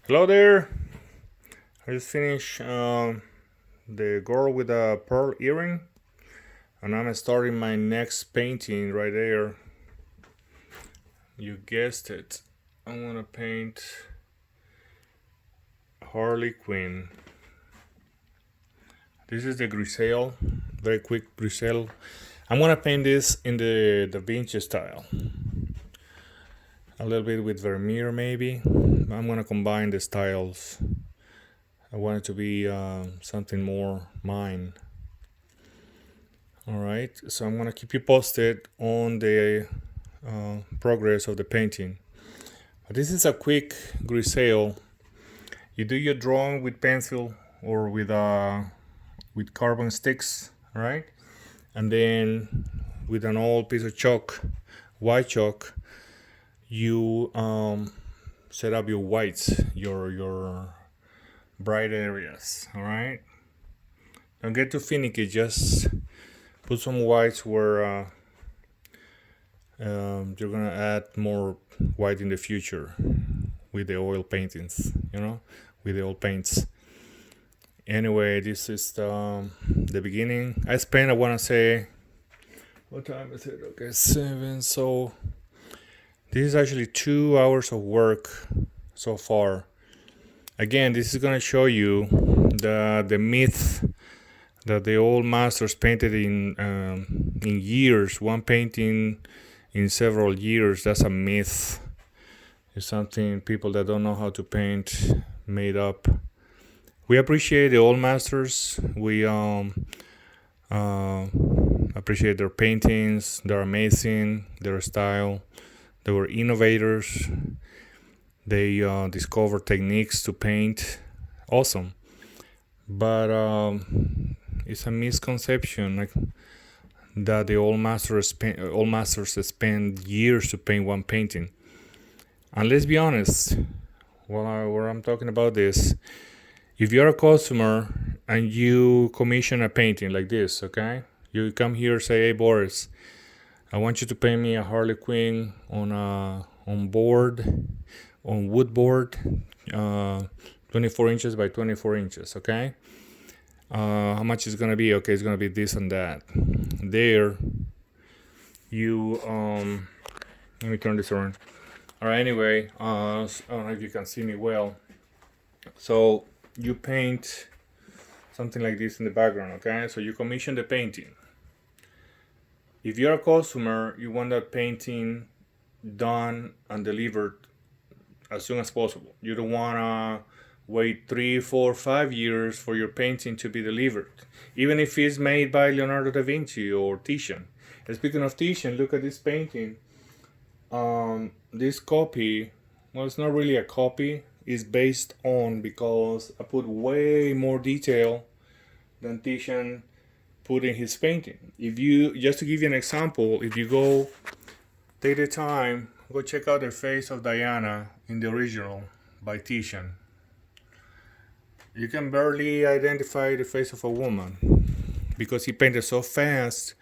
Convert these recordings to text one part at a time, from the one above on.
Hello there. I just finished the girl with a pearl earring, and I'm starting my next painting right there. You guessed it. I'm gonna paint Harley Quinn. This is the griselle, very quick griselle. I'm gonna paint this in the Da Vinci style. A little bit with Vermeer maybe. I'm gonna combine the styles. I want it to be something more mine. All right, so I'm gonna keep you posted on the progress of the painting. But this is a quick griselle. You do your drawing with pencil or with carbon sticks, all right? And then with an old piece of chalk, white chalk, you set up your whites, your bright areas, all right? Don't get too finicky. Just put some whites where you're gonna add more white in the future with the oil paintings, with the oil paints. Anyway, this is the beginning. I want to say, what time is it? Okay, 7. So this is actually 2 hours of work so far. Again, this is gonna show you the myth that the old masters painted in years. One painting in several years. That's a myth. It's something people that don't know how to paint made up. We appreciate the old masters. We appreciate their paintings. They're amazing. Their style. They were innovators. They discovered techniques to paint. Awesome. But it's a misconception that the old masters spend years to paint one painting. And let's be honest, where I'm talking about this, if you're a customer and you commission a painting like this, okay? You come here and say, hey Boris, I want you to paint me a Harley Quinn on wood board, 24 inches by 24 inches, okay? How much is gonna be? Okay, it's gonna be this and that. There, you let me turn this around. All right. Anyway, I don't know if you can see me well. So you paint something like this in the background, okay? So you commission the painting. If you're a customer, you want that painting done and delivered as soon as possible. You don't wanna wait 3, 4, 5 years for your painting to be delivered, even if it's made by Leonardo da Vinci or Titian. And speaking of Titian, look at this painting. This copy, well, it's not really a copy. It's based on, because I put way more detail than Titian put in his painting. If you, just to give you an example, if you go take the time, go check out the face of Diana in the original by Titian. You can barely identify the face of a woman because he painted so fast.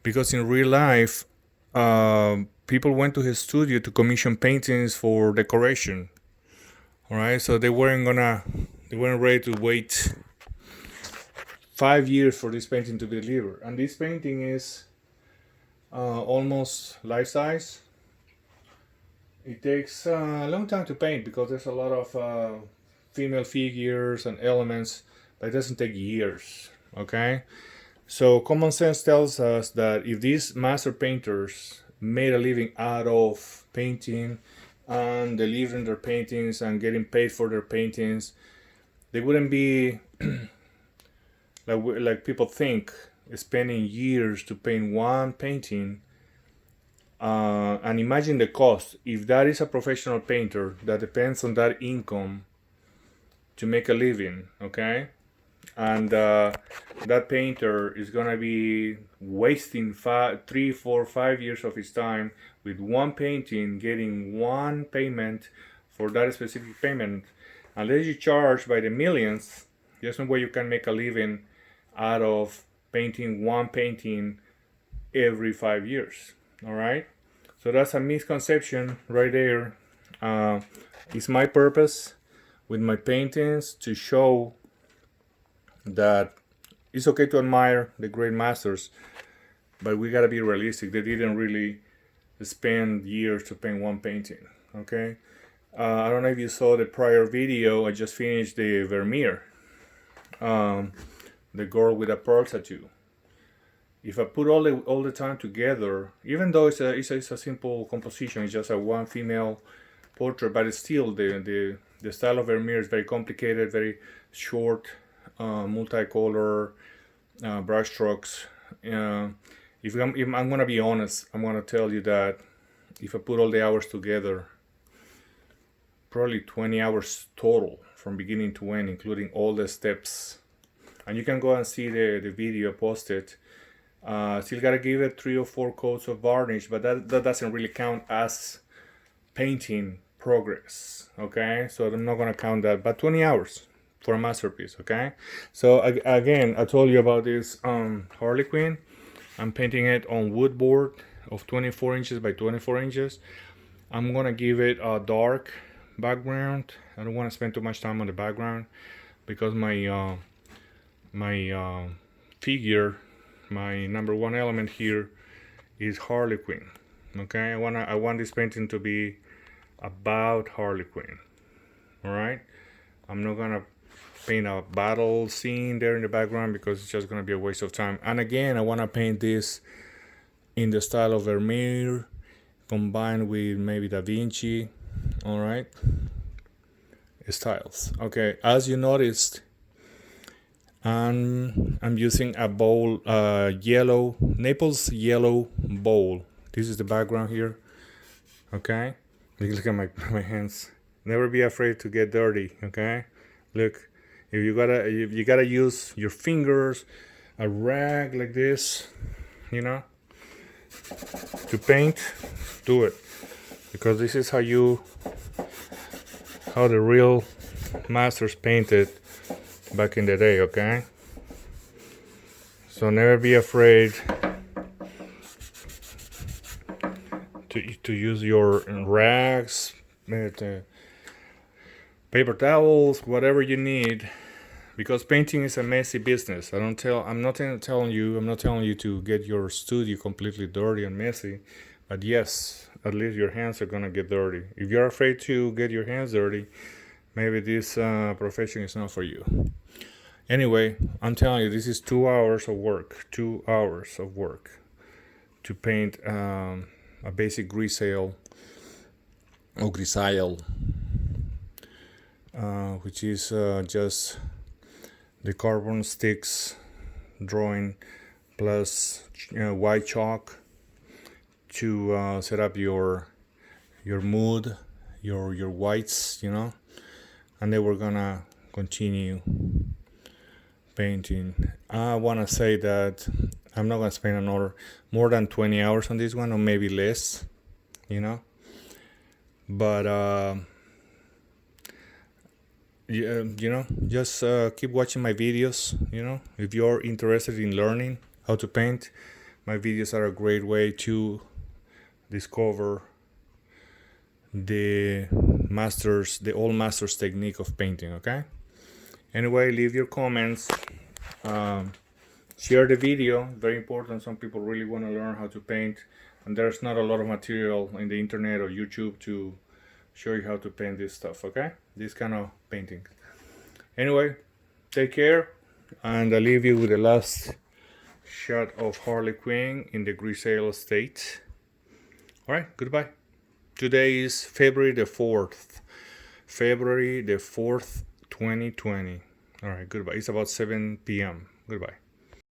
Because in real life, people went to his studio to commission paintings for decoration. All right, so they weren't ready to wait 5 years for this painting to be delivered. And this painting is almost life size. It takes a long time to paint because there's a lot of female figures and elements, but it doesn't take years. Okay, so common sense tells us that if these master painters made a living out of painting and delivering their paintings and getting paid for their paintings, they wouldn't be like people think, spending years to paint one painting. And imagine the cost. If that is a professional painter that depends on that income to make a living, okay? And that painter is gonna be wasting 3, 4, 5 years of his time with one painting, getting one payment for that specific payment. Unless you charge by the millions, there's no way you can make a living out of painting one painting every 5 years. All right, so that's a misconception right there. It's my purpose with my paintings to show that it's okay to admire the great masters, but we gotta be realistic. They didn't really spend years to paint one painting. Okay, I don't know if you saw the prior video. I just finished the Vermeer, the girl with a pearl tattoo. If I put all the time together, even though it's a simple composition, it's just a one female portrait, but it's still the style of Vermeer is very complicated, very short, multicolor brush strokes. If I'm gonna be honest, I'm gonna tell you that if I put all the hours together, probably 20 hours total from beginning to end, including all the steps. And you can go and see the video posted. Still gotta give it 3 or 4 coats of varnish, but that doesn't really count as painting progress. Okay, so I'm not gonna count that, but 20 hours for a masterpiece. Okay, so again, I told you about this Harley Quinn. I'm painting it on wood board of 24 inches by 24 inches. I'm gonna give it a dark background. I don't want to spend too much time on the background because my figure, my number one element here is Harley Quinn. Okay, I want this painting to be about Harley Quinn. All right, I'm not gonna paint a battle scene there in the background because it's just gonna be a waste of time. And again, I want to paint this in the style of Vermeer combined with maybe Da Vinci. All right, styles. Okay, as you noticed, I'm using a bowl, yellow, Naples yellow bowl. This is the background here. Okay, look at my hands. Never be afraid to get dirty. Okay, look, if you gotta use your fingers, a rag like this, you know, to paint, do it, because this is how the real masters painted back in the day. Okay, so never be afraid to use your rags, paper towels, whatever you need, because painting is a messy business. I'm not telling you to get your studio completely dirty and messy, but yes, at least your hands are gonna get dirty. If you're afraid to get your hands dirty, maybe this profession is not for you. Anyway, I'm telling you, this is 2 hours of work. 2 hours of work to paint a basic grisaille or grisaille, which is just the carbon sticks drawing plus white chalk to set up your mood, your whites, you know, and then we're gonna continue painting. I want to say that I'm not gonna spend more than 20 hours on this one, or maybe less, you know, but you know, just keep watching my videos. You know, if you're interested in learning how to paint, my videos are a great way to discover the old masters technique of painting. Okay, anyway, leave your comments, share the video, very important. Some people really want to learn how to paint, and there's not a lot of material in the internet or YouTube to show you how to paint this stuff. Okay, this kind of painting. Anyway, take care, and I leave you with the last shot of Harley Quinn in the grisaille state. All right, goodbye. Today is February the 4th, 2020. All right, goodbye. It's about 7 p.m. Goodbye.